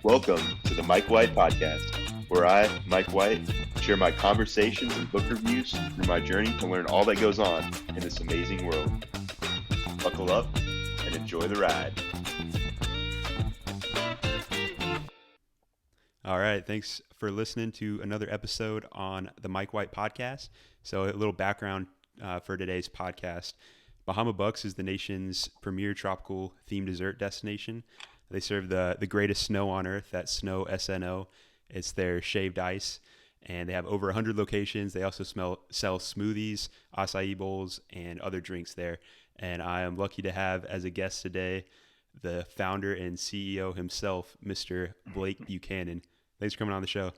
Welcome to the Mike White Podcast, where I, Mike White, share my conversations and book reviews through my journey to learn all that goes on in this amazing world. Buckle up and enjoy the ride. All right, thanks for listening to another episode on the Mike White Podcast. So a little background for today's podcast. Bahama Bucks is the nation's premier tropical themed dessert destination. They serve the greatest snow on earth, that's Snow, SNO. It's their shaved ice, and they have over 100 locations. They also sell smoothies, acai bowls, and other drinks there. And I am lucky to have as a guest today the founder and CEO himself, Mr. Blake Buchanan. Thanks for coming on the show.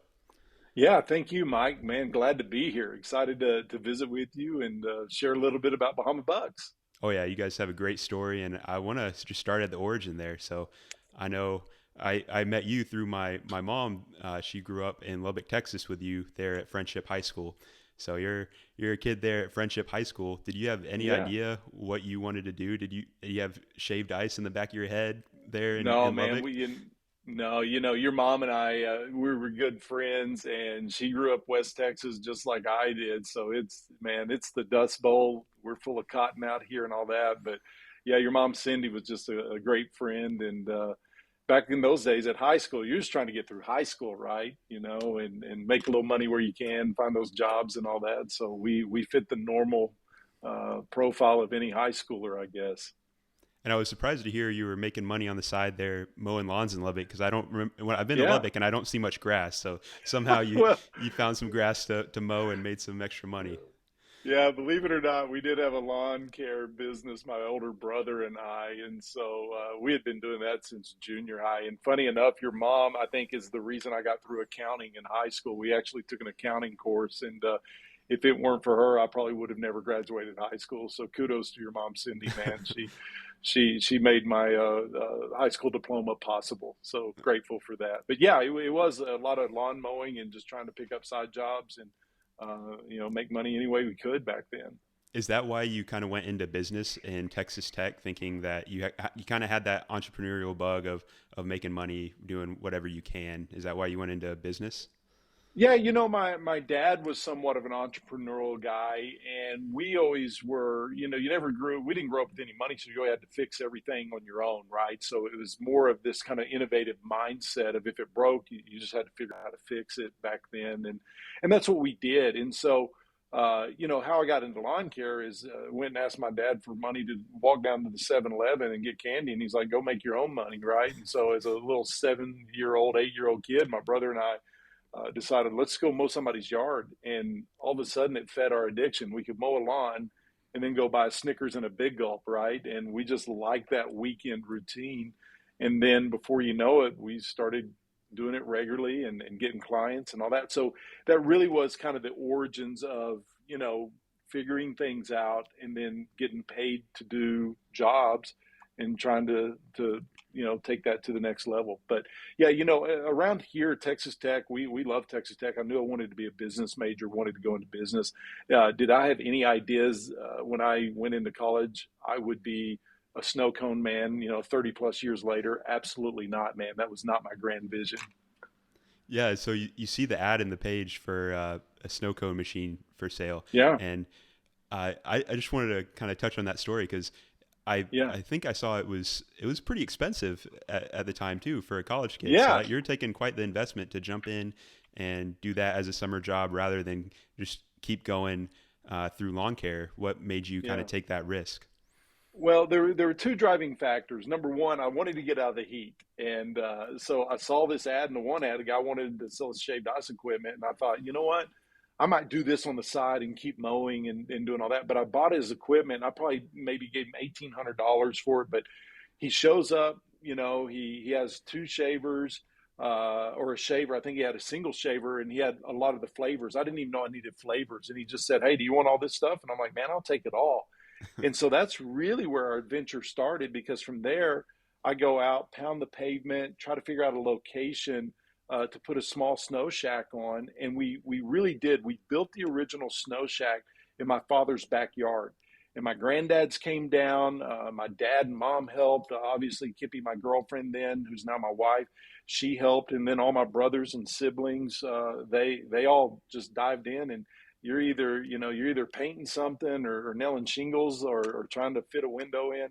Yeah, thank you, Mike. Man, glad to be here. Excited to visit with you and share a little bit about Bahama Bucks. Oh, yeah, you guys have a great story, and I want to just start at the origin there. So I know I met you through my mom. She grew up in Lubbock, Texas with you there at Friendship High School. So you're a kid there at Friendship High School. Did you have any idea what you wanted to do? Did you have shaved ice in the back of your head there in Man, Lubbock? No, your mom and I, we were good friends, and she grew up West Texas just like I did. So it's the Dust Bowl. We're full of cotton out here and all that. But yeah, your mom, Cindy, was just a great friend. And back in those days at high school, you're just trying to get through high school, right? And make a little money where you can, find those jobs and all that. So we fit the normal profile of any high schooler, I guess. And I was surprised to hear you were making money on the side there mowing lawns in Lubbock, because I don't remember when I've been to Lubbock and I don't see much grass. So somehow you found some grass to mow and made some extra money. Yeah, believe it or not, we did have a lawn care business, my older brother and I. And so we had been doing that since junior high. And funny enough, your mom, I think, is the reason I got through accounting in high school. We actually took an accounting course. And if it weren't for her, I probably would have never graduated high school. So kudos to your mom, Cindy, man. She made my high school diploma possible. So grateful for that. But yeah, it was a lot of lawn mowing and just trying to pick up side jobs and make money any way we could back then. Is that why you kind of went into business in Texas Tech, thinking that you kind of had that entrepreneurial bug of making money doing whatever you can? Is that why you went into business? Yeah, my dad was somewhat of an entrepreneurial guy, and we always were, we didn't grow up with any money, so you had to fix everything on your own, right? So it was more of this kind of innovative mindset of if it broke, you just had to figure out how to fix it back then. And that's what we did. And so, how I got into lawn care is went and asked my dad for money to walk down to the 7-Eleven and get candy. And he's like, go make your own money, right? And so as a little 7-year-old, 8-year-old kid, my brother and I decided, let's go mow somebody's yard. And all of a sudden it fed our addiction. We could mow a lawn and then go buy a Snickers and a Big Gulp, right? And we just liked that weekend routine. And then before you know it, we started doing it regularly and getting clients and all that. So that really was kind of the origins of, figuring things out and then getting paid to do jobs and trying to take that to the next level. But yeah, around here, Texas Tech, we love Texas Tech. I knew I wanted to be a business major, wanted to go into business. Did I have any ideas when I went into college I would be a snow cone man, 30 plus years later? Absolutely not, man. That was not my grand vision. Yeah, so you see the ad in the page for a snow cone machine for sale. Yeah. And I just wanted to kind of touch on that story, because I think I saw it was pretty expensive at the time too for a college kid. Yeah. So you're taking quite the investment to jump in and do that as a summer job rather than just keep going through lawn care. What made you kind of take that risk? Well, there were two driving factors. Number one, I wanted to get out of the heat. And so I saw this ad, and the one ad, a guy wanted to sell shaved ice equipment. And I thought, you know what? I might do this on the side and keep mowing and doing all that. But I bought his equipment. I probably maybe gave him $1,800 for it. But he shows up, he has two shavers or a shaver. I think he had a single shaver, and he had a lot of the flavors. I didn't even know I needed flavors. And he just said, hey, do you want all this stuff? And I'm like, man, I'll take it all. And so that's really where our adventure started, because from there, I go out, pound the pavement, try to figure out a location to put a small snow shack on. And we really did. We built the original snow shack in my father's backyard. And my granddads came down. My dad and mom helped. Obviously, Kippy, my girlfriend then, who's now my wife, she helped. And then all my brothers and siblings, they all just dived in. And you're either painting something or nailing shingles or trying to fit a window in.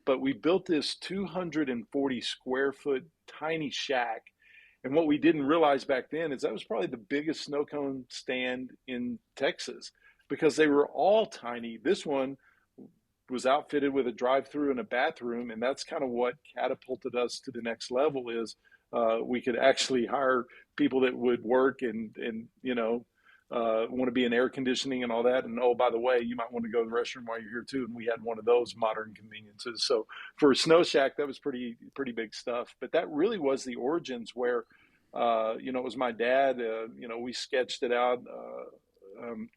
But we built this 240 square foot tiny shack. And what we didn't realize back then is that was probably the biggest snow cone stand in Texas because they were all tiny. This one was outfitted with a drive-through and a bathroom, and that's kind of what catapulted us to the next level. Is we could actually hire people that would work and want to be in air conditioning and all that. And oh, by the way, you might want to go to the restroom while you're here too. And we had one of those modern conveniences. So for a snow shack, that was pretty big stuff. But that really was the origins where, it was my dad. We sketched it out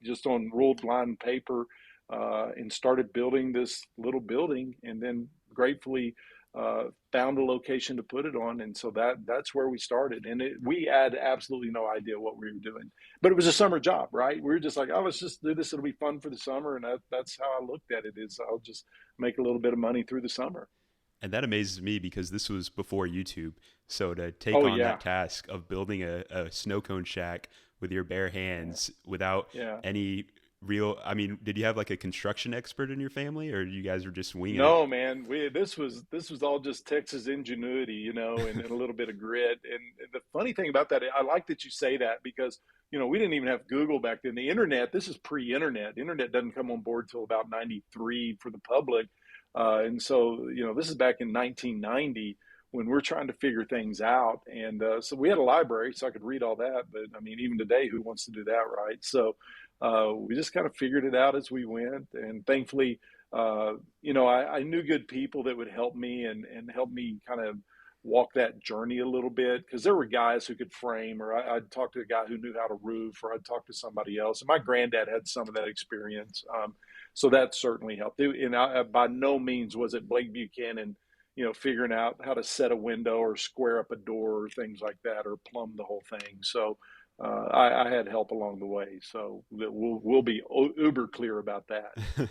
just on ruled line paper and started building this little building, and then gratefully found a location to put it on. And so that's where we started. And we had absolutely no idea what we were doing, but it was a summer job, right? We were just like, oh, let's just do this. It'll be fun for the summer. And that's how I looked at it, is I'll just make a little bit of money through the summer. And that amazes me because this was before YouTube. So to take Oh on yeah. that task of building a snow cone shack with your bare hands without Yeah. any real, I mean, did you have like a construction expert in your family, or you guys were just winging it? No, man. This was all just Texas ingenuity, and a little bit of grit. And the funny thing about that, I like that you say that because we didn't even have Google back then. The internet, this is pre-internet. The internet doesn't come on board till about '93 for the public, and so this is back in 1990 when we're trying to figure things out. And so we had a library, so I could read all that. But I mean, even today, who wants to do that, right? So we just kind of figured it out as we went, and thankfully. I knew good people that would help me and help me kind of walk that journey a little bit, because there were guys who could frame, or I'd talk to a guy who knew how to roof, or I'd talk to somebody else. And my granddad had some of that experience. So that certainly helped. And by no means was it Blake Buchanan, figuring out how to set a window or square up a door or things like that, or plumb the whole thing. So I had help along the way. So we'll be uber clear about that.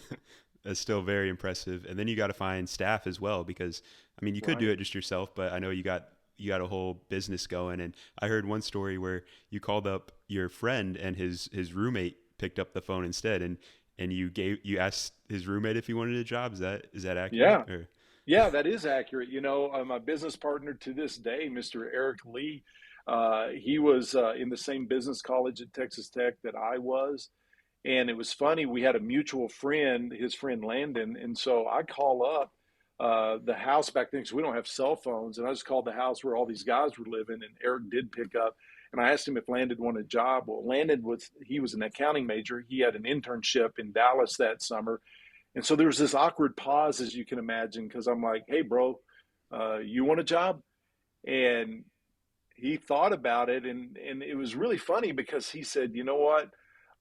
That's still very impressive. And then you got to find staff as well, because I mean, you could do Right. it just yourself, but I know you got a whole business going. And I heard one story where you called up your friend and his roommate picked up the phone instead, and you asked his roommate if he wanted a job. Is that accurate? Yeah. Yeah, that is accurate. My business partner to this day, Mr. Eric Lee, he was in the same business college at Texas Tech that I was. And it was funny, we had a mutual friend, his friend Landon. And so I call up the house back then, because we don't have cell phones. And I just called the house where all these guys were living. And Eric did pick up. And I asked him if Landon wanted a job. Well, he was an accounting major. He had an internship in Dallas that summer. And so there was this awkward pause, as you can imagine, because I'm like, hey, bro, you want a job? And he thought about it. And it was really funny because he said, you know what?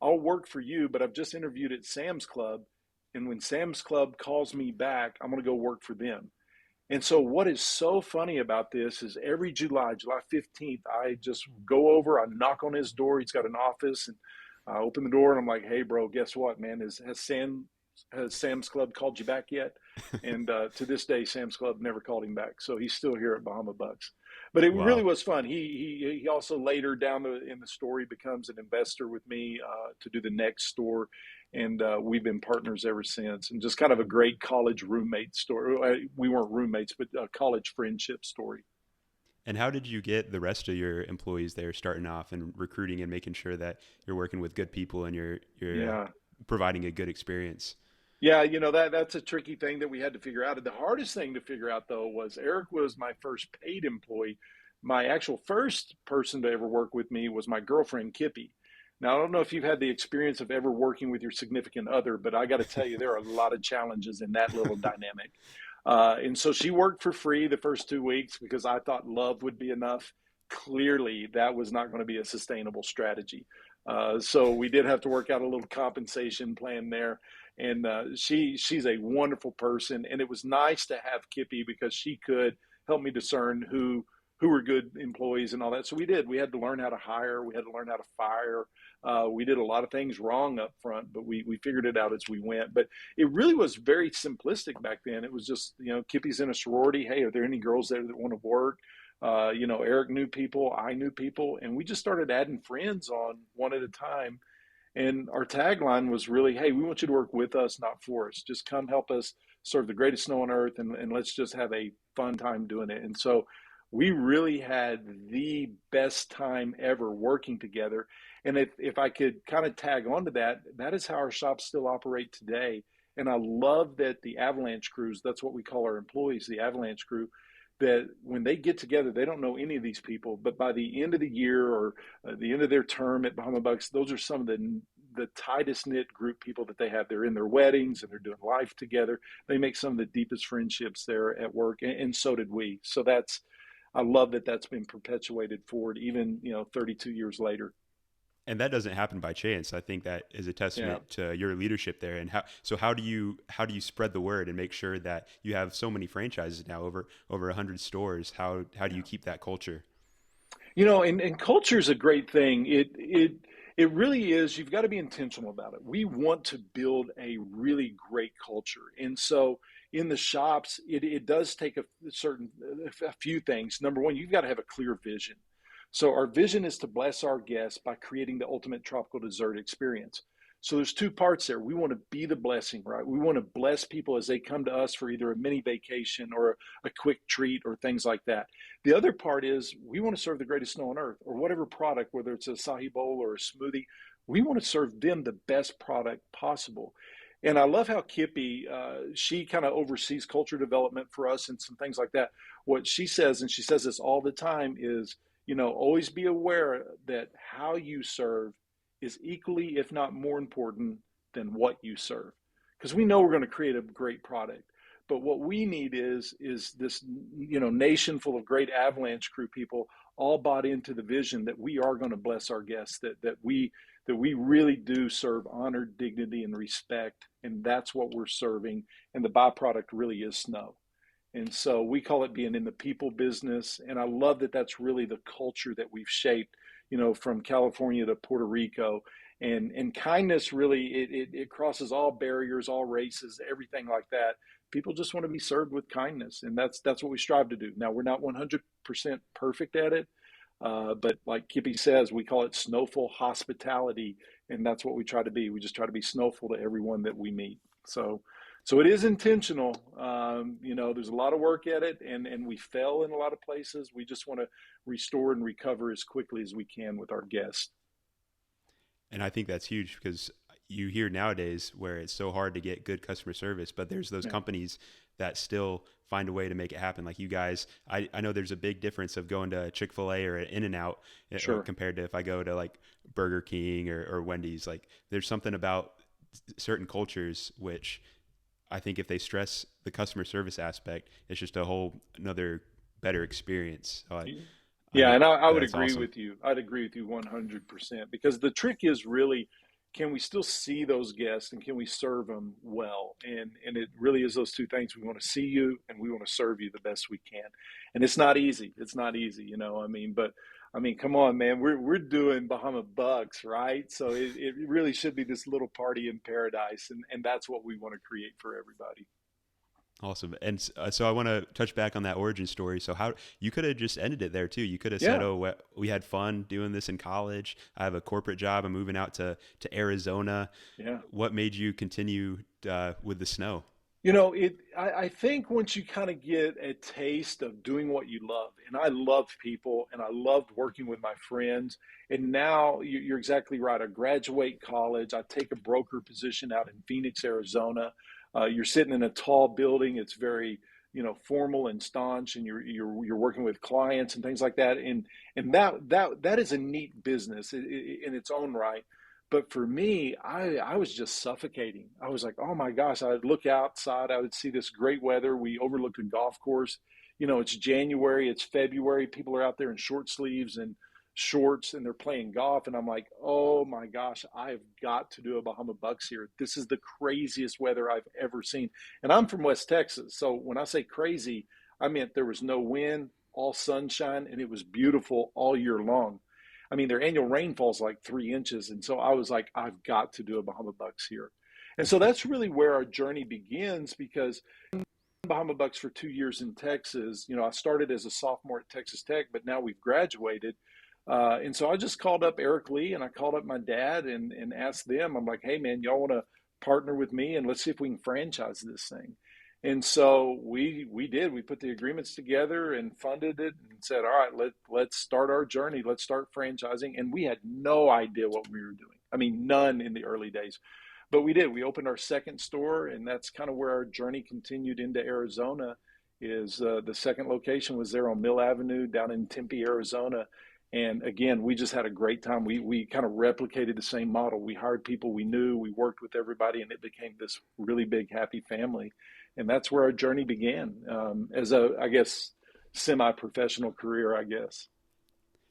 I'll work for you, but I've just interviewed at Sam's Club. And when Sam's Club calls me back, I'm going to go work for them. And so what is so funny about this is every July 15th, I just go over, I knock on his door. He's got an office, and I open the door and I'm like, hey, bro, guess what, man? Has Sam's Club called you back yet? And to this day, Sam's Club never called him back. So he's still here at Bahama Bucks. But it really Wow. was fun. He also later in the story becomes an investor with me to do the next store. And we've been partners ever since. And just kind of a great college roommate story. We weren't roommates, but a college friendship story. And how did you get the rest of your employees there starting off and recruiting and making sure that you're working with good people and you're Yeah. providing a good experience? Yeah, that's a tricky thing that we had to figure out. And the hardest thing to figure out, though, was Eric was my first paid employee. My actual first person to ever work with me was my girlfriend, Kippy. Now, I don't know if you've had the experience of ever working with your significant other, but I got to tell you, there are a lot of challenges in that little dynamic. And so she worked for free the first 2 weeks because I thought love would be enough. Clearly, that was not going to be a sustainable strategy. So we did have to work out a little compensation plan there. And she's a wonderful person. And it was nice to have Kippy because she could help me discern who who were good employees and all that. So we did. We had to learn how to hire. We had to learn how to fire. We did a lot of things wrong up front, but we figured it out as we went. But it really was very simplistic back then. It was just, Kippy's in a sorority. Hey, are there any girls there that want to work? Eric knew people, I knew people, and we just started adding friends on one at a time. And our tagline was really, hey, we want you to work with us, not for us. Just come help us serve the greatest snow on earth, and let's just have a fun time doing it. And so we really had the best time ever working together. And if I could kind of tag onto that, that is how our shops still operate today. And I love that the Avalanche crews, that's what we call our employees, the Avalanche crew, that when they get together, they don't know any of these people, but by the end of the year or the end of their term at Bahama Bucks, those are some of the tightest knit group people that they have. They're in their weddings and they're doing life together. They make some of the deepest friendships there at work, and so did we. So I love that that's been perpetuated forward, even 32 years later. And that doesn't happen by chance. I think that is a testament to your leadership there. And how do you spread the word and make sure that you have so many franchises now, over 100 stores? How do you keep that culture? And culture is a great thing. It really is. You've got to be intentional about it. We want to build a really great culture, and so in the shops, it does take a few things. Number one, you've got to have a clear vision. So our vision is to bless our guests by creating the ultimate tropical dessert experience. So there's two parts there. We want to be the blessing, right? We want to bless people as they come to us for either a mini vacation or a quick treat or things like that. The other part is we want to serve the greatest snow on earth, or whatever product, whether it's a acai bowl or a smoothie. We want to serve them the best product possible. And I love how Kippy, she kind of oversees culture development for us and some things like that. What she says, and she says this all the time, is always be aware that how you serve is equally, if not more important than what you serve. Because we know we're going to create a great product. But what we need is this, nation full of great Avalanche crew people all bought into the vision that we are going to bless our guests, that we really do serve honor, dignity, and respect. And that's what we're serving. And the byproduct really is snow. And so we call it being in the people business. And I love that that's really the culture that we've shaped, from California to Puerto Rico. And kindness really, it crosses all barriers, all races, everything like that. People just want to be served with kindness. And that's what we strive to do. Now, we're not 100% perfect at it. But like Kippy says, we call it snowful hospitality. And that's what we try to be. We just try to be snowful to everyone that we meet. So it is intentional. There's a lot of work at it, and we fail in a lot of places. We just want to restore and recover as quickly as we can with our guests. And I think that's huge, because you hear nowadays where it's so hard to get good customer service, but there's those companies that still find a way to make it happen. Like you guys, I know there's a big difference of going to Chick-fil-A or an In-N-Out compared to if I go to like Burger King or Wendy's. Like there's something about certain cultures which I think if they stress the customer service aspect, it's just a whole another better experience. So I would agree awesome. with you. I'd agree with you 100%, because the trick is really, can we still see those guests and can we serve them well? And it really is those two things. We want to see you and we want to serve you the best we can. And it's not easy. But come on, man, we're doing Bahama Bucks, right? So it really should be this little party in paradise. And that's what we want to create for everybody. Awesome. And so I want to touch back on that origin story. So how you could have just ended it there too. You could have said, "Oh, we had fun doing this in college. I have a corporate job. I'm moving out to Arizona." Yeah. What made you continue with the snow? I think once you kind of get a taste of doing what you love, and I loved people and I loved working with my friends. And now you're exactly right. I graduate college. I take a broker position out in Phoenix, Arizona. You're sitting in a tall building. It's very, formal and staunch, and you're working with clients and things like that. And that is a neat business in its own right. But for me, I was just suffocating. I was like, oh my gosh, I would look outside. I would see this great weather. We overlooked a golf course. It's January, it's February. People are out there in short sleeves and shorts and they're playing golf. And I'm like, oh my gosh, I've got to do a Bahama Bucks here. This is the craziest weather I've ever seen. And I'm from West Texas. So when I say crazy, I meant there was no wind, all sunshine, and it was beautiful all year long. I mean, their annual rainfall is like 3 inches. And so I was like, I've got to do a Bahama Bucks here. And so that's really where our journey begins, because Bahama Bucks for 2 years in Texas. I started as a sophomore at Texas Tech, but now we've graduated. And so I just called up Eric Lee and I called up my dad and asked them, I'm like, hey, man, y'all want to partner with me and let's see if we can franchise this thing. And so we did. We put the agreements together and funded it and said, all right, let's start our journey. Let's start franchising. And we had no idea what we were doing. I mean, none in the early days. But we did. We opened our second store, and that's kind of where our journey continued into Arizona. Is the second location was there on Mill Avenue down in Tempe, Arizona. And again, we just had a great time. We kind of replicated the same model. We hired people we knew, we worked with everybody, and it became this really big, happy family. And that's where our journey began, as a, I guess, semi-professional career, I guess.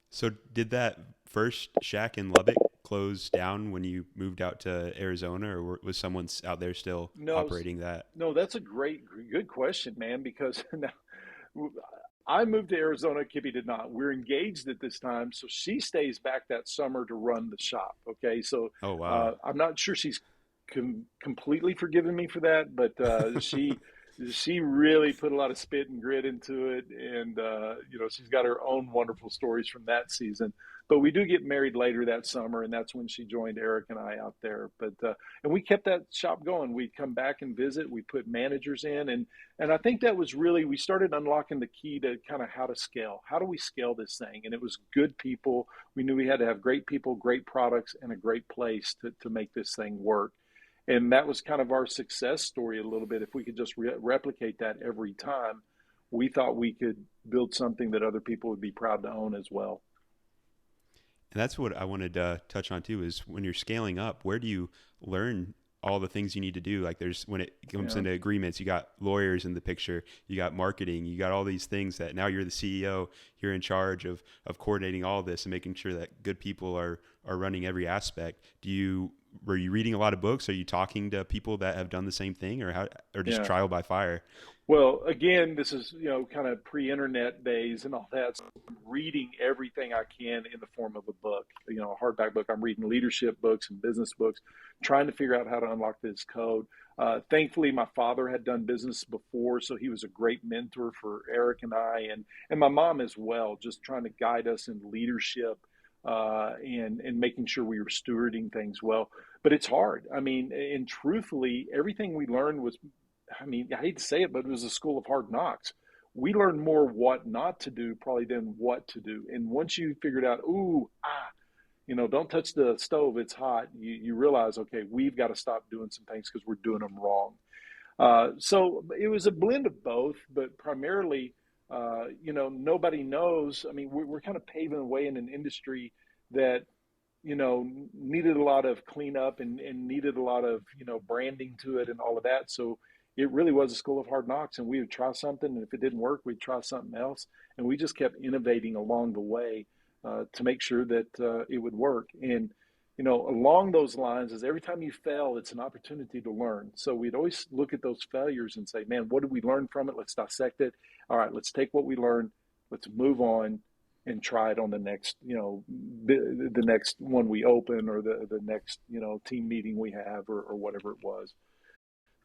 So did that first shack in Lubbock close down when you moved out to Arizona, or was someone out there still operating that? No, that's a good question, man, because now I moved to Arizona. Kippy did not. We're engaged at this time, so she stays back that summer to run the shop. Okay, so oh wow, I'm not sure she's completely forgiven me for that, but she really put a lot of spit and grit into it, and she's got her own wonderful stories from that season. But we do get married later that summer, and that's when she joined Eric and I out there. But and we kept that shop going. We'd come back and visit. We put managers in, and I think that was really, we started unlocking the key to kind of how to scale. How do we scale this thing? And it was good people. We knew we had to have great people, great products, and a great place to make this thing work. And that was kind of our success story a little bit. If we could just replicate that every time, we thought we could build something that other people would be proud to own as well. And that's what I wanted to touch on too, is when you're scaling up, where do you learn all the things you need to do? Like when it comes into agreements, you got lawyers in the picture, you got marketing, you got all these things that now you're the CEO, you're in charge of coordinating all this and making sure that good people are running every aspect. Were you reading a lot of books? Are you talking to people that have done the same thing, or just trial by fire? Well, again, this is, kind of pre-internet days and all that. So I'm reading everything I can in the form of a book, a hardback book. I'm reading leadership books and business books, trying to figure out how to unlock this code. Thankfully, my father had done business before, so he was a great mentor for Eric and I, and my mom as well, just trying to guide us in leadership and making sure we were stewarding things well. But it's hard. I mean, and truthfully, everything we learned was, I hate to say it, but it was a school of hard knocks. We learned more what not to do probably than what to do. And once you figured out, don't touch the stove, it's hot, you realize, okay, we've got to stop doing some things because we're doing them wrong. So it was a blend of both, but primarily, nobody knows. I mean, we're kind of paving the way in an industry that, needed a lot of cleanup and needed a lot of, branding to it and all of that. So it really was a school of hard knocks, and we would try something, and if it didn't work, we'd try something else. And we just kept innovating along the way to make sure that it would work. And, along those lines is every time you fail, it's an opportunity to learn. So we'd always look at those failures and say, man, what did we learn from it? Let's dissect it. All right, let's take what we learned, let's move on and try it on the next, the next one we open, or the next, team meeting we have, or whatever it was.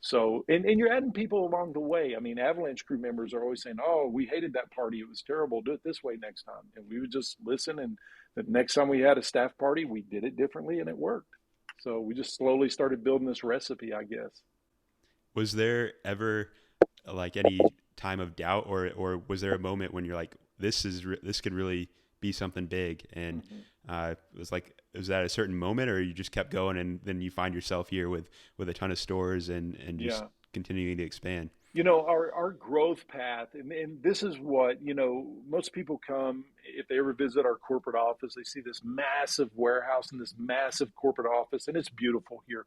So, and you're adding people along the way. I mean, Avalanche crew members are always saying, oh, we hated that party, it was terrible, do it this way next time. And we would just listen, and the next time we had a staff party, we did it differently, and it worked. So we just slowly started building this recipe, I guess. Was there ever like any time of doubt, or was there a moment when you're like, this could really be something big? And was that a certain moment, or you just kept going and then you find yourself here with a ton of stores and just continuing to expand? Our growth path, and this is what, most people come, if they ever visit our corporate office, they see this massive warehouse and this massive corporate office, and it's beautiful here.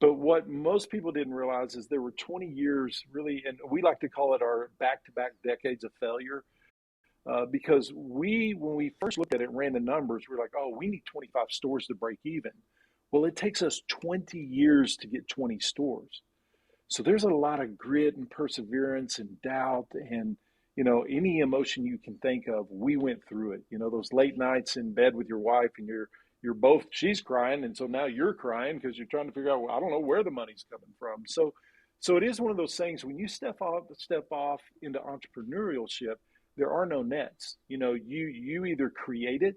But what most people didn't realize is there were 20 years really, and we like to call it our back-to-back decades of failure. Because when we first looked at it and ran the numbers, we were like, oh, we need 25 stores to break even. Well, it takes us 20 years to get 20 stores. So there's a lot of grit and perseverance and doubt and, any emotion you can think of, we went through it. Those late nights in bed with your wife, and she's crying, and so now you're crying because you're trying to figure out, well, I don't know where the money's coming from. So it is one of those things when you step off into entrepreneurship, there are no nets. You either create it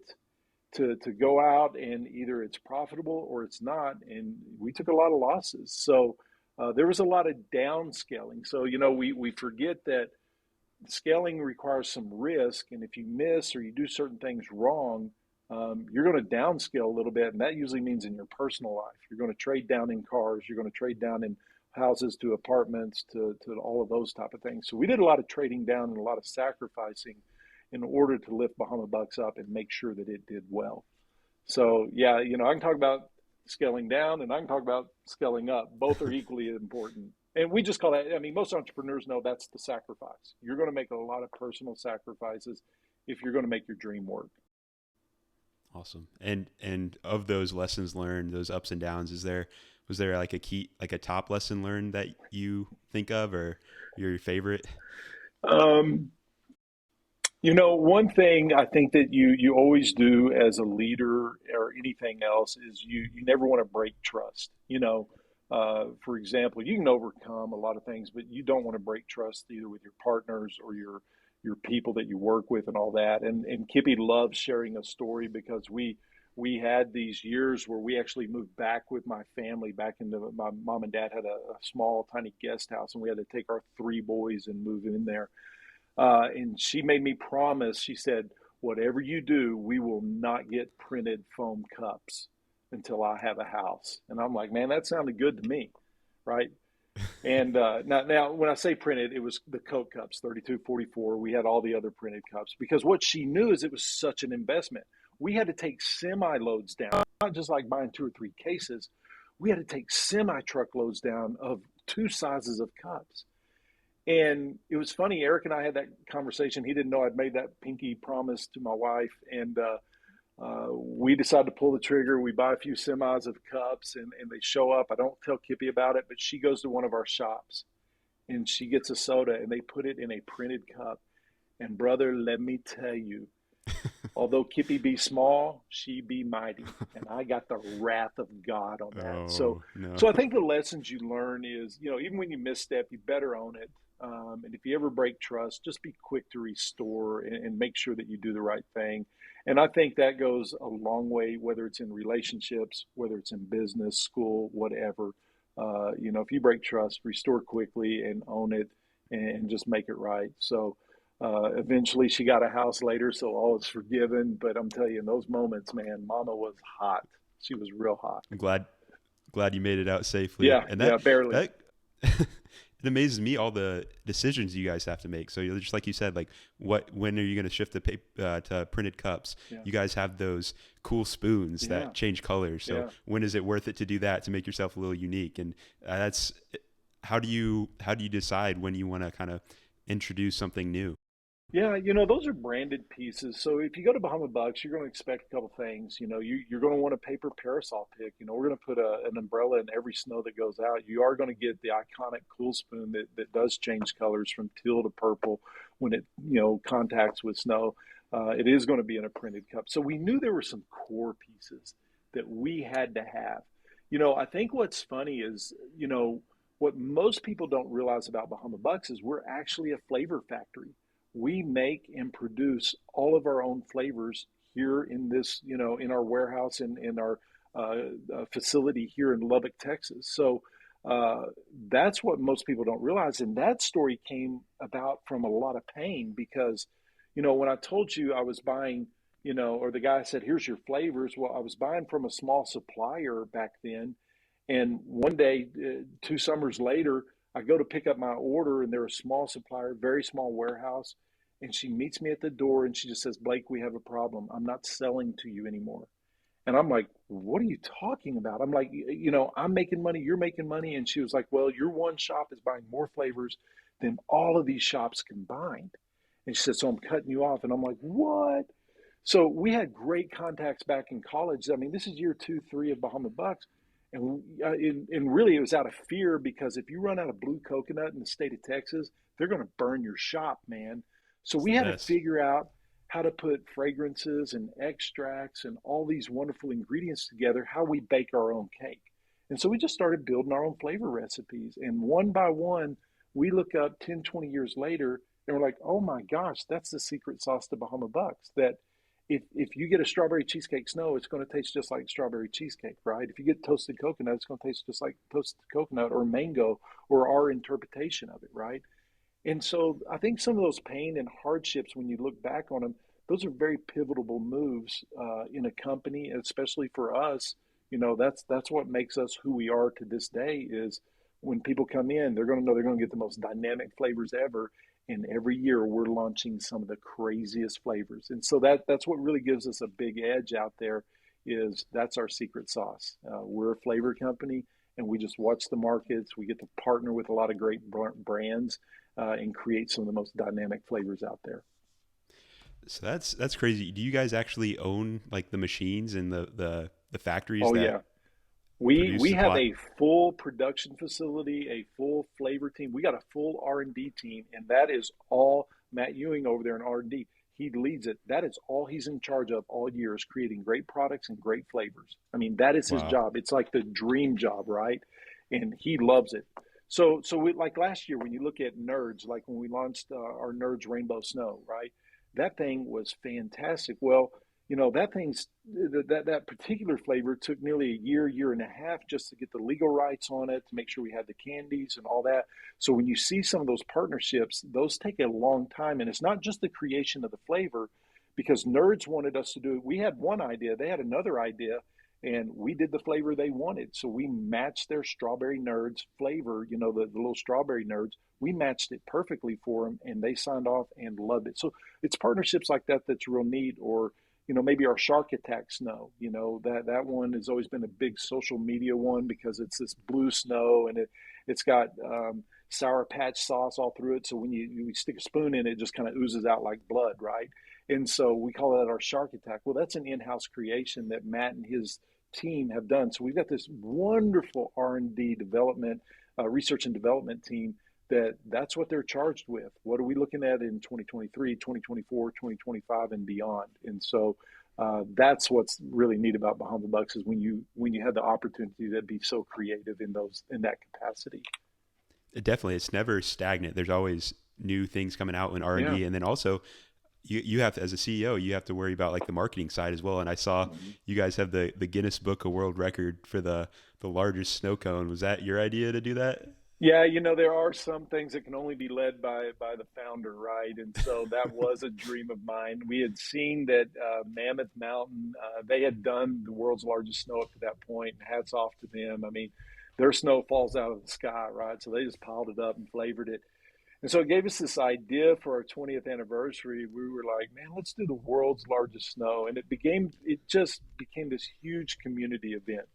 to go out, and either it's profitable or it's not. And we took a lot of losses. So there was a lot of downscaling. So, we forget that scaling requires some risk. And if you miss or you do certain things wrong, you're going to downscale a little bit. And that usually means in your personal life, you're going to trade down in cars, you're going to trade down in houses to apartments to all of those type of things. So we did a lot of trading down and a lot of sacrificing in order to lift Bahama Bucks up and make sure that it did well. So yeah, I can talk about scaling down and I can talk about scaling up. Both are equally important. And we just call that, most entrepreneurs know that's the sacrifice. You're going to make a lot of personal sacrifices if you're going to make your dream work. Awesome. And of those lessons learned, those ups and downs, was there like a top lesson learned that you think of, or your favorite? One thing I think that you always do as a leader or anything else is you never want to break trust. For example, you can overcome a lot of things, but you don't want to break trust either with your partners or your people that you work with and all that. And Kippy loves sharing a story because we had these years where we actually moved back with my family back into my mom and dad had a small tiny guest house, and we had to take our 3 boys and move in there. And she made me promise, she said, whatever you do, we will not get printed foam cups until I have a house. And I'm like, man, that sounded good to me, right? And now, when I say printed, it was the Coke cups, 32, 44. We had all the other printed cups because what she knew is it was such an investment. We had to take semi-loads down, not just like buying 2 or 3 cases. We had to take semi-truckloads down of 2 sizes of cups. And it was funny, Eric and I had that conversation. He didn't know I'd made that pinky promise to my wife. And we decided to pull the trigger. We buy a few semis of cups and they show up. I don't tell Kippy about it, but she goes to one of our shops and she gets a soda and they put it in a printed cup. And brother, let me tell you, although Kippy be small, she be mighty. And I got the wrath of God on that. Oh, so no. so I think the lessons you learn is, even when you misstep, you better own it. And if you ever break trust, just be quick to restore and make sure that you do the right thing. And I think that goes a long way, whether it's in relationships, whether it's in business, school, whatever. If you break trust, restore quickly and own it and just make it right. So eventually she got a house later, so all is forgiven. But I'm telling you, in those moments, man, Mama was hot. She was real hot. I'm glad you made it out safely. Yeah, And that, barely. That, it amazes me all the decisions you guys have to make. So just like you said, like when are you going to shift the paper to printed cups? Yeah. You guys have those cool spoons Yeah. that change colors. So Yeah. when is it worth it to do that to make yourself a little unique? And that's how do you decide when you want to kind of introduce something new? Yeah, those are branded pieces. So if you go to Bahama Bucks, you're going to expect a couple things. You're going to want a paper parasol pick. We're going to put an umbrella in every snow that goes out. You are going to get the iconic cool spoon that does change colors from teal to purple when it, contacts with snow. It is going to be in a printed cup. So we knew there were some core pieces that we had to have. I think what's funny is, what most people don't realize about Bahama Bucks is we're actually a flavor factory. We make and produce all of our own flavors here in this, in our warehouse and in our facility here in Lubbock, Texas. So that's what most people don't realize. And that story came about from a lot of pain because, when I told you I was buying, or the guy said, here's your flavors. Well, I was buying from a small supplier back then. And one day, 2 summers later, I go to pick up my order and they're a small supplier, very small warehouse. And she meets me at the door and she just says, Blake, we have a problem. I'm not selling to you anymore. And I'm like, what are you talking about? I'm like, I'm making money, you're making money. And she was like, well, your one shop is buying more flavors than all of these shops combined. And she said, so I'm cutting you off. And I'm like, what? So we had great contacts back in college. This is year 2, 3 of Bahama Bucks. And really, it was out of fear because if you run out of blue coconut in the state of Texas, they're going to burn your shop, man. So It's we the had to best. figure out how to put fragrances and extracts and all these wonderful ingredients together, how we bake our own cake. And so we just started building our own flavor recipes. And one by one, we look up 10, 20 years later and we're like, oh my gosh, that's the secret sauce to Bahama Bucks. That if you get a strawberry cheesecake snow, it's going to taste just like strawberry cheesecake, right? If you get toasted coconut, it's going to taste just like toasted coconut or mango or our interpretation of it, right? And so I think some of those pain and hardships, when you look back on them, those are very pivotal moves in a company, especially for us. You know, that's what makes us who we are to this day. Is when people come in, they're going to know they're going to get the most dynamic flavors ever. And every year we're launching some of the craziest flavors. And so that's what really gives us a big edge out there. Is that's our secret sauce. We're a flavor company, and we just watch the markets. We get to partner with a lot of great brands and create some of the most dynamic flavors out there. So that's crazy. Do you guys actually own like the machines and the factories Oh that yeah, we produce have supply? a full production facility, a full flavor team. We got a full R&D team, and that is all Matt Ewing over there in R&D. He leads it. That is all he's in charge of all year, is creating great products and great flavors. I mean, that is his Wow. job. It's like the dream job, right? And he loves it. So we, like last year, when you look at Nerds, like when we launched our Nerds Rainbow Snow, right? That thing was fantastic. Well, you know, that particular flavor took nearly a year, year and a half just to get the legal rights on it, to make sure we had the candies and all that. So when you see some of those partnerships, those take a long time, and it's not just the creation of the flavor, because Nerds wanted us to do it. We had one idea, they had another idea, and we did the flavor they wanted. So we matched their strawberry Nerds flavor, you know, the little strawberry Nerds. We matched it perfectly for them, and they signed off and loved it. So it's partnerships like that that's real neat. Or you know, maybe our shark attack snow, you know, that one has always been a big social media one because it's this blue snow, and it's got sour patch sauce all through it. So when you stick a spoon in it, it just kind of oozes out like blood, right? And so we call that our shark attack. Well, that's an in-house creation that Matt and his team have done. So we've got this wonderful R&D development, research and development team that's what they're charged with. What are we looking at in 2023, 2024, 2025, and beyond? And so that's what's really neat about Bahama Bucks, is when you have the opportunity to be so creative in that capacity. Definitely, it's never stagnant. There's always new things coming out in R and Yeah. D, and then also you have to, as a CEO, you have to worry about like the marketing side as well. And I saw Mhm. you guys have the Guinness Book of World Record for the largest snow cone. Was that your idea to do that? Yeah, you know, there are some things that can only be led by the founder, right? And so that was a dream of mine. We had seen that Mammoth Mountain, they had done the world's largest snow up to that point. Hats off to them. I mean, their snow falls out of the sky, right? So they just piled it up and flavored it. And so it gave us this idea for our 20th anniversary. We were like, man, let's do the world's largest snow. And it just became this huge community event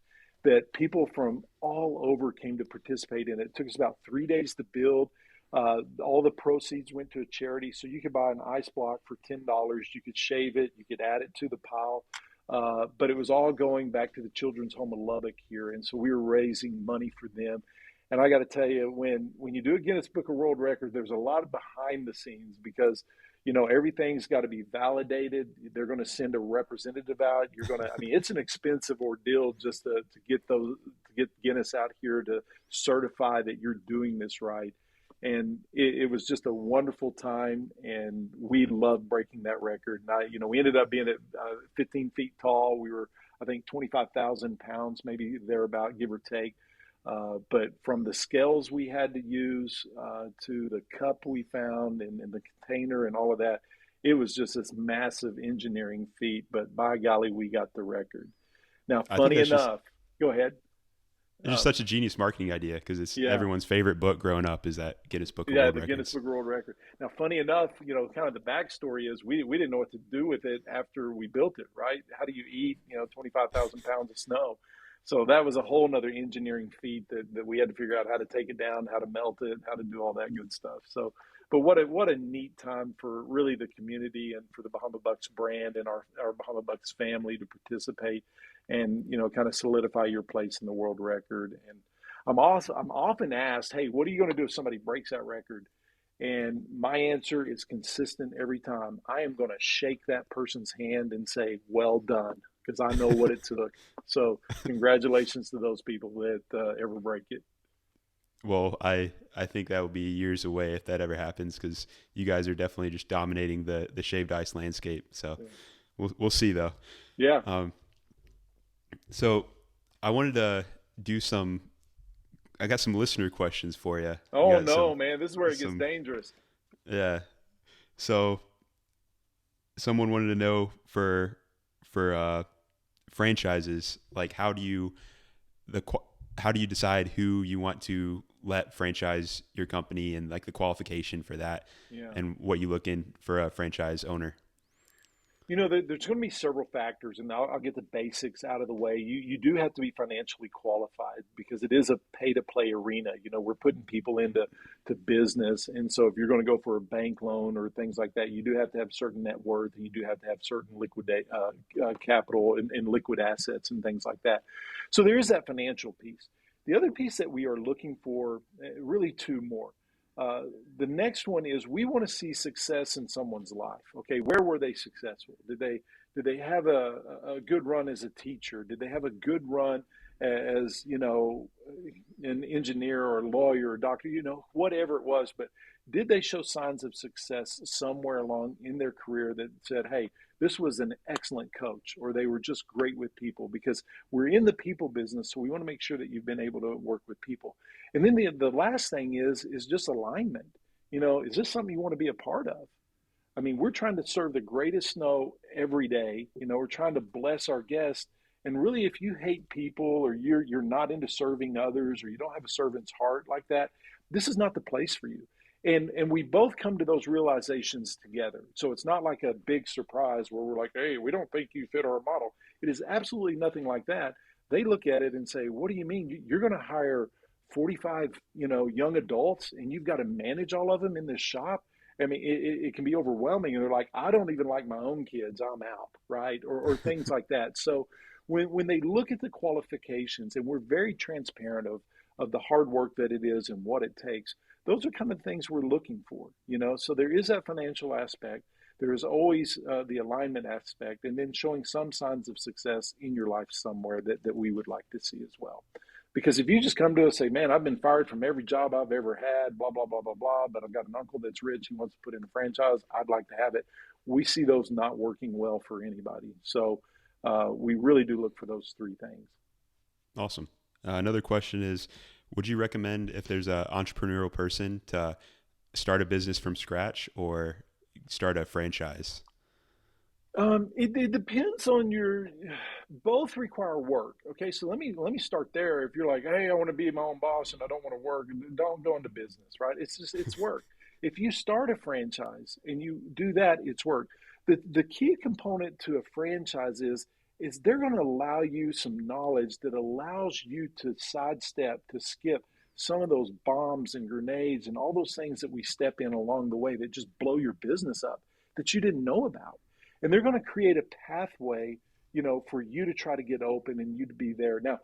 that people from all over came to participate in. It took us about 3 days to build. All the proceeds went to a charity. So you could buy an ice block for $10. You could shave it. You could add it to the pile. But it was all going back to the Children's Home of Lubbock here. And so we were raising money for them. And I got to tell you, when you do a Guinness Book of World Records, there's a lot of behind the scenes because you know everything's got to be validated. They're going to send a representative out. You're going to, I mean, it's an expensive ordeal just to get Guinness out here to certify that you're doing this right. And it was just a wonderful time, and we loved breaking that record. And you know, we ended up being at 15 feet tall. We were, I think, 25,000 pounds, maybe thereabout, give or take. But from the scales we had to use to the cup we found and the container and all of that, it was just this massive engineering feat. But by golly, we got the record. Now, I think funny that's just enough, go ahead. it's just Uh, such a genius marketing idea because it's yeah, everyone's favorite book growing up is that Guinness Book of yeah, World the Guinness Records. Book of World Record. Now, funny enough, you know, kind of the backstory is we didn't know what to do with it after we built it. Right? How do you eat 25,000 pounds of snow? So that was a whole nother engineering feat that we had to figure out how to take it down, how to melt it, how to do all that good stuff. So, but what a neat time for really the community and for the Bahama Bucks brand and our Bahama Bucks family to participate and kind of solidify your place in the world record. And I'm often asked, hey, what are you going to do if somebody breaks that record? And my answer is consistent every time. I am going to shake that person's hand and say, well done, because I know what it took. So congratulations to those people that ever break it. Well, I think that will be years away if that ever happens, because you guys are definitely just dominating the shaved ice landscape. So we'll see though. Yeah. So I wanted to do I got some listener questions for you. You Oh got no, man, this is where it gets some, dangerous. yeah. So someone wanted to know for franchises, like how do you decide who you want to let franchise your company, and like the qualification for that, Yeah. and what you look in for a franchise owner? There's going to be several factors, and I'll get the basics out of the way. You do have to be financially qualified because it is a pay-to-play arena. We're putting people into business, and so if you're going to go for a bank loan or things like that, you do have to have certain net worth, and you do have to have certain capital and liquid assets and things like that. So there is that financial piece. The other piece that we are looking for, really two more. Uh, the next one is we want to see success in someone's life. Okay, where were they successful? Did they have a good run as a teacher? Did they have a good run as an engineer or a lawyer or a doctor? Whatever it was, but did they show signs of success somewhere along in their career that said, "Hey, this was an excellent coach," or they were just great with people? Because we're in the people business, so we want to make sure that you've been able to work with people. And then the last thing is just alignment. Is this something you want to be a part of? I mean, we're trying to serve the greatest snow every day. We're trying to bless our guests. And really, if you hate people or you're not into serving others or you don't have a servant's heart like that, this is not the place for you. And we both come to those realizations together. So it's not like a big surprise where we're like, hey, we don't think you fit our model. It is absolutely nothing like that. They look at it and say, what do you mean? You're going to hire 45, young adults and you've got to manage all of them in this shop? I mean, it can be overwhelming. And they're like, I don't even like my own kids. I'm out, right? Or things like that. So when they look at the qualifications, and we're very transparent of the hard work that it is and what it takes, those are kind of things we're looking for. So there is that financial aspect. There is always the alignment aspect, and then showing some signs of success in your life somewhere that we would like to see as well. Because if you just come to us and say, man, I've been fired from every job I've ever had, blah, blah, blah, blah, blah, but I've got an uncle that's rich, he wants to put in a franchise, I'd like to have it. We see those not working well for anybody. So we really do look for those three things. Awesome. Another question is, would you recommend, if there's an entrepreneurial person, to start a business from scratch or start a franchise? It depends on both require work. Okay, so let me start there. If you're like, hey, I want to be my own boss and I don't want to work, don't go into business, right? It's work. If you start a franchise and you do that, it's work. The key component to a franchise is they're going to allow you some knowledge that allows you to sidestep, to skip some of those bombs and grenades and all those things that we step in along the way that just blow your business up that you didn't know about. And they're going to create a pathway, for you to try to get open and you to be there. Now,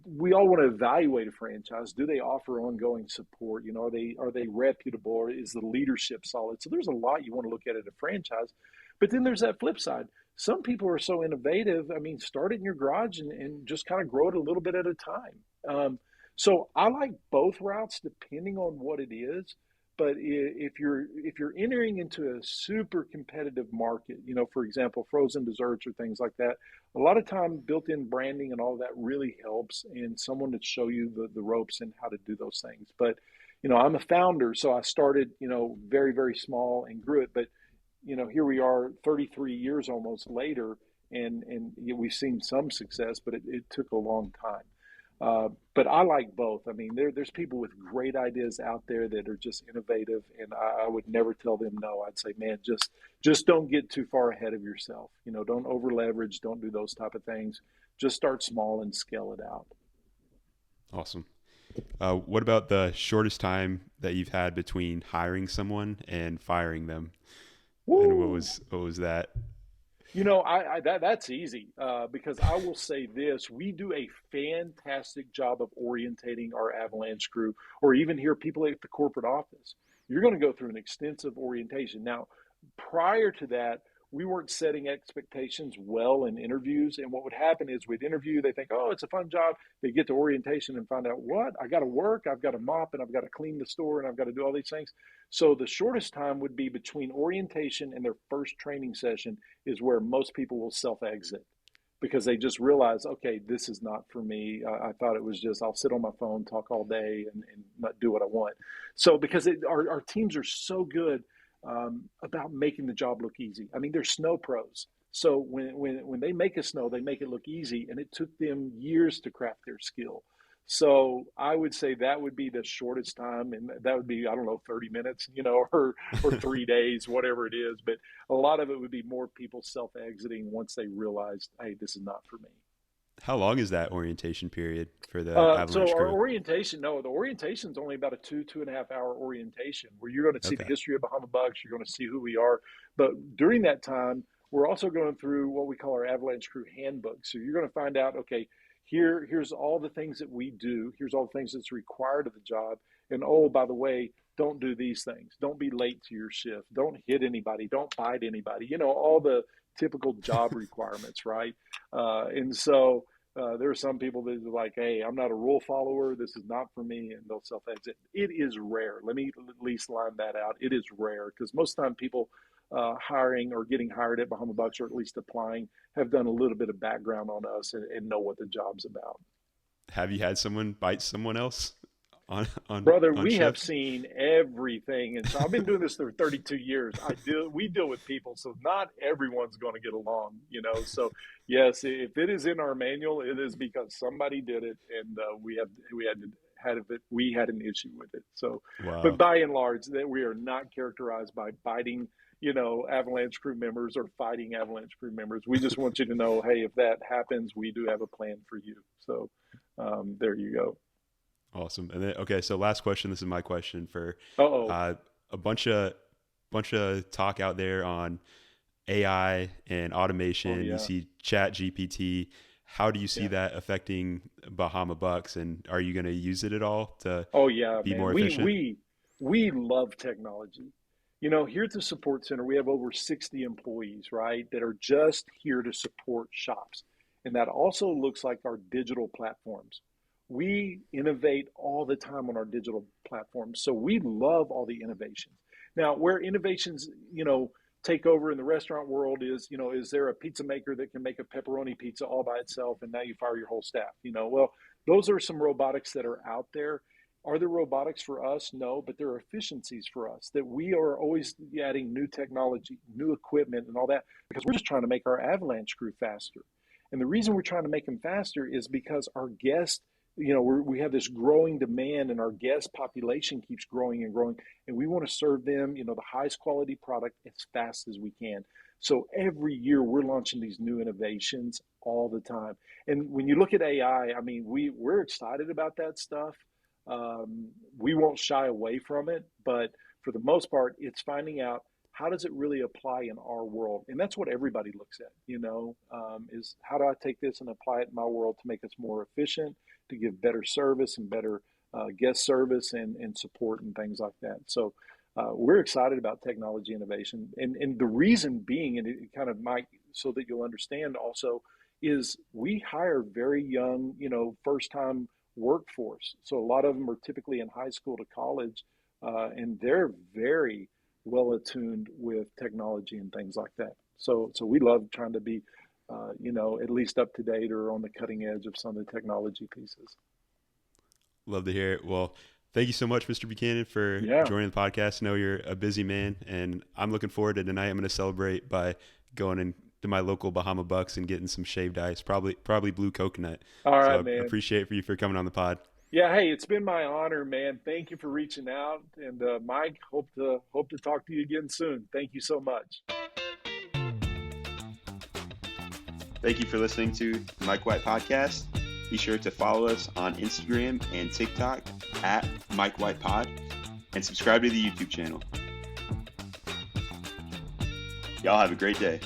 we all want to evaluate a franchise. Do they offer ongoing support? Are they reputable? Or is the leadership solid? So there's a lot you want to look at a franchise. But then there's that flip side. Some people are so innovative. I mean, start it in your garage and just kind of grow it a little bit at a time. So I like both routes depending on what it is. But if you're entering into a super competitive market, for example, frozen desserts or things like that, a lot of time built-in branding and all that really helps, and someone to show you the ropes and how to do those things. But I'm a founder, so I started very, very small and grew it. But here we are 33 years almost later, and we've seen some success, but it took a long time. But I like both. I mean, there's people with great ideas out there that are just innovative, and I would never tell them no. I'd say, man, just don't get too far ahead of yourself. Don't over leverage. Don't do those type of things. Just start small and scale it out. Awesome. What about the shortest time that you've had between hiring someone and firing them? Woo! And what was that? That's easy because I will say this: we do a fantastic job of orientating our Avalanche crew, or even here people at the corporate office. you're going to go through an extensive orientation. Now, prior to that, we weren't setting expectations well in interviews. And what would happen is we'd interview, they think, oh, it's a fun job. They get to orientation and find out, what? I got to work, I've got to mop, and I've got to clean the store, and I've got to do all these things. So the shortest time would be between orientation and their first training session is where most people will self-exit, because they just realize, okay, this is not for me. I thought it was just, I'll sit on my phone, talk all day, and not do what I want. So because our teams are so good about making the job look easy. I mean, they're snow pros. So when they make a snow, they make it look easy, and it took them years to craft their skill. So I would say that would be the shortest time, and that would be, I don't know, 30 minutes, or 3 days, whatever it is. But a lot of it would be more people self-exiting once they realized, hey, this is not for me. How long is that orientation period for the So Avalanche our crew? the orientation is only about a 2.5 hour orientation where you're going to see the history of Bahama Bucks. You're going to see who we are. But during that time, we're also going through what we call our Avalanche Crew Handbook. So you're going to find out, okay, here's all the things that we do. Here's all the things that's required of the job. And oh, by the way, don't do these things. Don't be late to your shift. Don't hit anybody. Don't bite anybody. All the typical job requirements, right? And so there are some people that are like, hey, I'm not a rule follower. This is not for me. And they'll self-exit. It is rare. Let me at least line that out. It is rare because most of the time people hiring or getting hired at Bahama Bucks, or at least applying, have done a little bit of background on us and know what the job's about. Have you had someone bite someone else on Brother, on we have shift? seen everything. And so I've been doing this for 32 years. We deal with people, so not everyone's going to get along, So yes, if it is in our manual, it is because somebody did it, and we had an issue with it. So, but Wow. by and large, that we are not characterized by biting, Avalanche crew members or fighting Avalanche crew members. We just want you to know, hey, if that happens, we do have a plan for you. So there you go. Awesome. And then, okay, so last question. This is my question for Uh-oh. a bunch of talk out there on AI and automation. Oh, yeah. You see Chat GPT. How do you see Yeah. that affecting Bahama Bucks, and are you going to use it at all to Oh yeah, be man. more efficient? We love technology. Here at the support center, we have over 60 employees, right, that are just here to support shops. And that also looks like our digital platforms. We innovate all the time on our digital platforms. So we love all the innovations. Now, where innovations, take over in the restaurant world is there a pizza maker that can make a pepperoni pizza all by itself and now you fire your whole staff? Well, those are some robotics that are out there. Are there robotics for us? No, but there are efficiencies for us that we are always adding new technology, new equipment, and all that because we're just trying to make our Avalanche crew faster. And the reason we're trying to make them faster is because our guests, we have this growing demand and our guest population keeps growing and growing. And we want to serve them, the highest quality product as fast as we can. So every year we're launching these new innovations all the time. And when you look at AI, I mean, we're excited about that stuff. We won't shy away from it, but for the most part, it's finding out how does it really apply in our world, and that's what everybody looks at. Is how do I take this and apply it in my world to make us more efficient, to give better service and better guest service and support and things like that. So we're excited about technology innovation, and the reason being, and it kind of might so that you'll understand also, is we hire very young, first time workforce. So a lot of them are typically in high school to college, and they're very well attuned with technology and things like that. So we love trying to be, at least up to date or on the cutting edge of some of the technology pieces. Love to hear it. Well, thank you so much, Mr. Buchanan, for Yeah. joining the podcast. I know you're a busy man, and I'm looking forward to tonight. I'm going to celebrate by going into my local Bahama Bucks and getting some shaved ice, probably blue coconut. All right, So I man. appreciate you for coming on the pod. Yeah. Hey, it's been my honor, man. Thank you for reaching out. And Mike, hope to talk to you again soon. Thank you so much. Thank you for listening to the Mike White Podcast. Be sure to follow us on Instagram and TikTok at Mike White Pod and subscribe to the YouTube channel. Y'all have a great day.